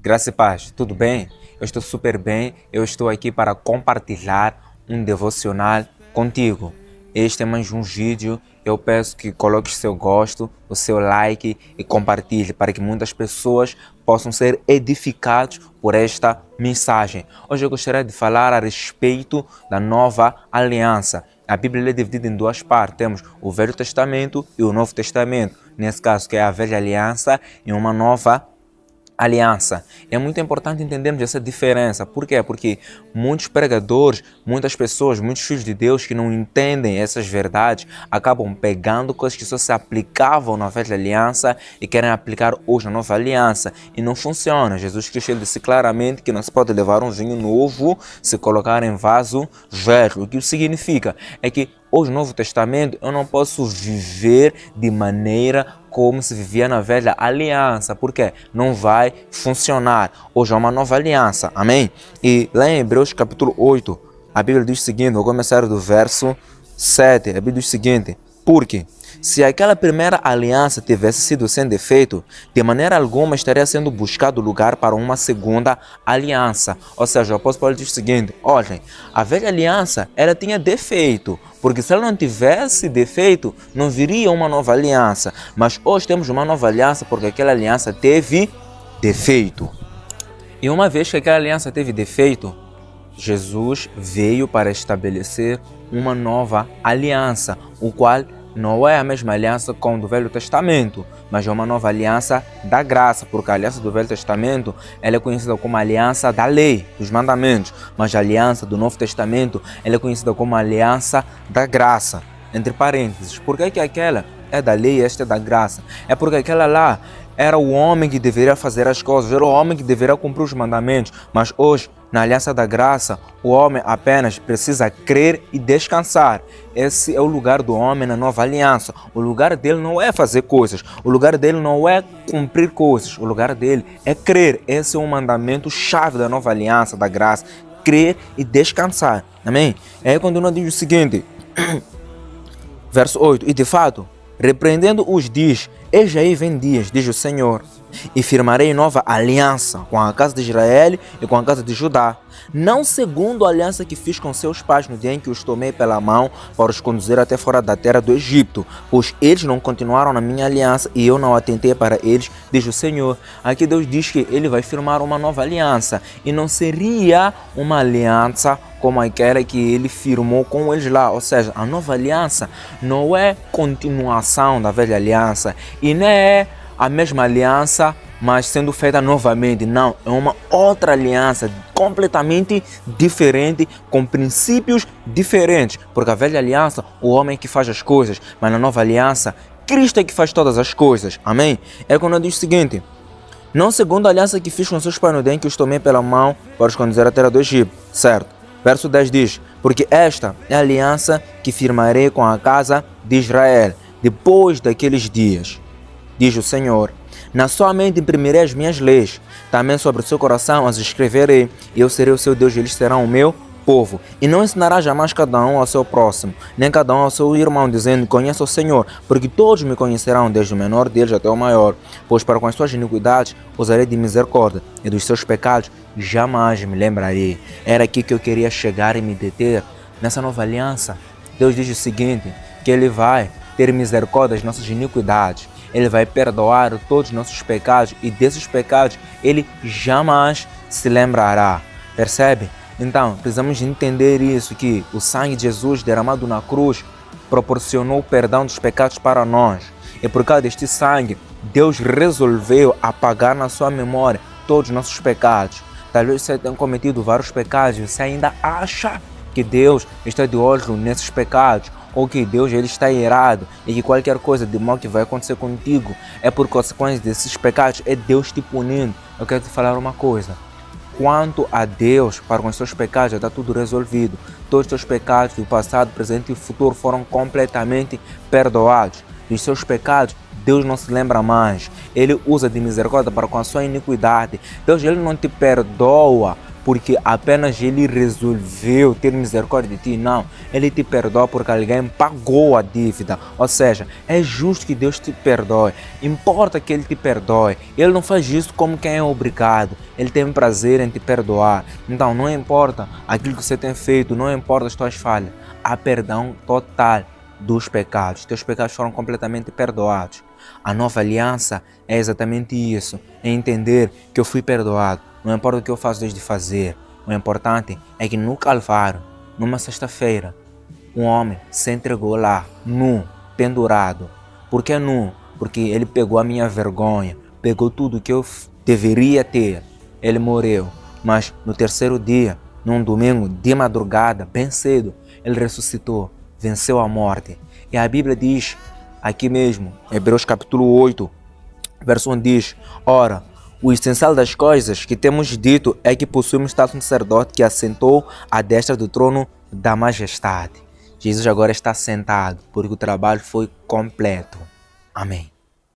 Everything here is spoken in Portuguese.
Graça e paz, tudo bem? Eu estou super bem, eu estou aqui para compartilhar um devocional contigo. Este é mais um vídeo, eu peço que coloque seu gosto, o seu like e compartilhe para que muitas pessoas possam ser edificadas por esta mensagem. Hoje eu gostaria de falar a respeito da nova aliança. A Bíblia é dividida em duas partes, temos o Velho Testamento e o Novo Testamento. Nesse caso, que é a Velha Aliança e uma nova aliança. É muito importante entendermos essa diferença. Por quê? Porque muitos pregadores, muitas pessoas, muitos filhos de Deus que não entendem essas verdades, acabam pegando coisas que só se aplicavam na velha aliança e querem aplicar hoje na nova aliança. E não funciona. Jesus Cristo disse claramente que não se pode levar um vinho novo se colocar em vaso velho. O que isso significa? É que hoje no Novo Testamento eu não posso viver de maneira como se vivia na velha aliança. Por quê? Não vai funcionar. Hoje é uma nova aliança. Amém? E lá em Hebreus capítulo 8, a Bíblia diz o seguinte, vou começar do verso 7. A Bíblia diz o seguinte, porque se aquela primeira aliança tivesse sido sem defeito, de maneira alguma estaria sendo buscado lugar para uma segunda aliança. Ou seja, o apóstolo Paulo diz o seguinte, olhem, a velha aliança ela tinha defeito, porque se ela não tivesse defeito, não viria uma nova aliança. Mas hoje temos uma nova aliança porque aquela aliança teve defeito. E uma vez que aquela aliança teve defeito, Jesus veio para estabelecer uma nova aliança, o qual não é a mesma aliança com do Velho Testamento, mas é uma nova aliança da graça, porque a aliança do Velho Testamento ela é conhecida como a aliança da lei, dos mandamentos, mas a aliança do Novo Testamento ela é conhecida como a aliança da graça, entre parênteses. Por que aquela é da lei e esta é da graça? É porque aquela lá era o homem que deveria fazer as coisas, era o homem que deveria cumprir os mandamentos, mas hoje, na aliança da graça, o homem apenas precisa crer e descansar. Esse é o lugar do homem na nova aliança. O lugar dele não é fazer coisas, o lugar dele não é cumprir coisas, o lugar dele é crer. Esse é o mandamento chave da nova aliança, da graça, crer e descansar. Amém? E aí continua diz o seguinte, verso 8, e de fato, repreendendo-os diz, eis aí vem dias, diz o Senhor, e firmarei nova aliança com a casa de Israel e com a casa de Judá, não segundo a aliança que fiz com seus pais no dia em que os tomei pela mão para os conduzir até fora da terra do Egito, pois eles não continuaram na minha aliança e eu não atentei para eles, diz o Senhor. Aqui Deus diz que ele vai firmar uma nova aliança e não seria uma aliança como aquela que ele firmou com eles lá, ou seja, a nova aliança não é continuação da velha aliança e não é a mesma aliança, mas sendo feita novamente. Não, é uma outra aliança completamente diferente, com princípios diferentes, porque a velha aliança, o homem é que faz as coisas, mas na nova aliança, Cristo é que faz todas as coisas. Amém? É quando diz o seguinte, não segundo a aliança que fiz com seus pais no dia em que os tomei pela mão para os conduzir à terra do Egito, certo? Verso 10 diz, porque esta é a aliança que firmarei com a casa de Israel, depois daqueles dias, diz o Senhor. Na sua mente imprimirei as minhas leis, também sobre o seu coração as escreverei, e eu serei o seu Deus e eles serão o meu povo. E não ensinará jamais cada um ao seu próximo, nem cada um ao seu irmão, dizendo, conheça o Senhor, porque todos me conhecerão, desde o menor deles até o maior. Pois para com as suas iniquidades usarei de misericórdia, e dos seus pecados jamais me lembrarei. Era aqui que eu queria chegar e me deter. Nessa nova aliança, Deus diz o seguinte, que Ele vai ter misericórdia das nossas iniquidades. Ele vai perdoar todos os nossos pecados e desses pecados Ele jamais se lembrará. Percebe? Então, precisamos entender isso, que o sangue de Jesus derramado na cruz proporcionou o perdão dos pecados para nós. E por causa deste sangue, Deus resolveu apagar na sua memória todos os nossos pecados. Talvez você tenha cometido vários pecados e você ainda acha que Deus está de olho nesses pecados, ou que Deus ele está irado e que qualquer coisa de mal que vai acontecer contigo é por consequência desses pecados, é Deus te punindo. Eu quero te falar uma coisa. Quanto a Deus, para com os seus pecados, já está tudo resolvido. Todos os seus pecados do passado, presente e futuro foram completamente perdoados. Dos seus pecados, Deus não se lembra mais. Ele usa de misericórdia para com a sua iniquidade. Deus ele não te perdoa porque apenas Ele resolveu ter misericórdia de ti. Não, Ele te perdoa porque alguém pagou a dívida. Ou seja, é justo que Deus te perdoe. Importa que Ele te perdoe. Ele não faz isso como quem é obrigado. Ele tem prazer em te perdoar. Então não importa aquilo que você tem feito, não importa as tuas falhas. Há perdão total dos pecados. Teus pecados foram completamente perdoados. A nova aliança é exatamente isso. É entender que eu fui perdoado. Não importa o que eu faço desde fazer. O importante é que no Calvário, numa sexta-feira, um homem se entregou lá, nu, pendurado. Por que nu? Porque ele pegou a minha vergonha, pegou tudo que eu deveria ter. Ele morreu, mas no terceiro dia, num domingo de madrugada, bem cedo, ele ressuscitou, venceu a morte. E a Bíblia diz, aqui mesmo, Hebreus capítulo 8, verso 1 diz: ora, o essencial das coisas que temos dito é que possuímos tal sacerdote que assentou à destra do trono da majestade. Jesus agora está sentado, porque o trabalho foi completo. Amém.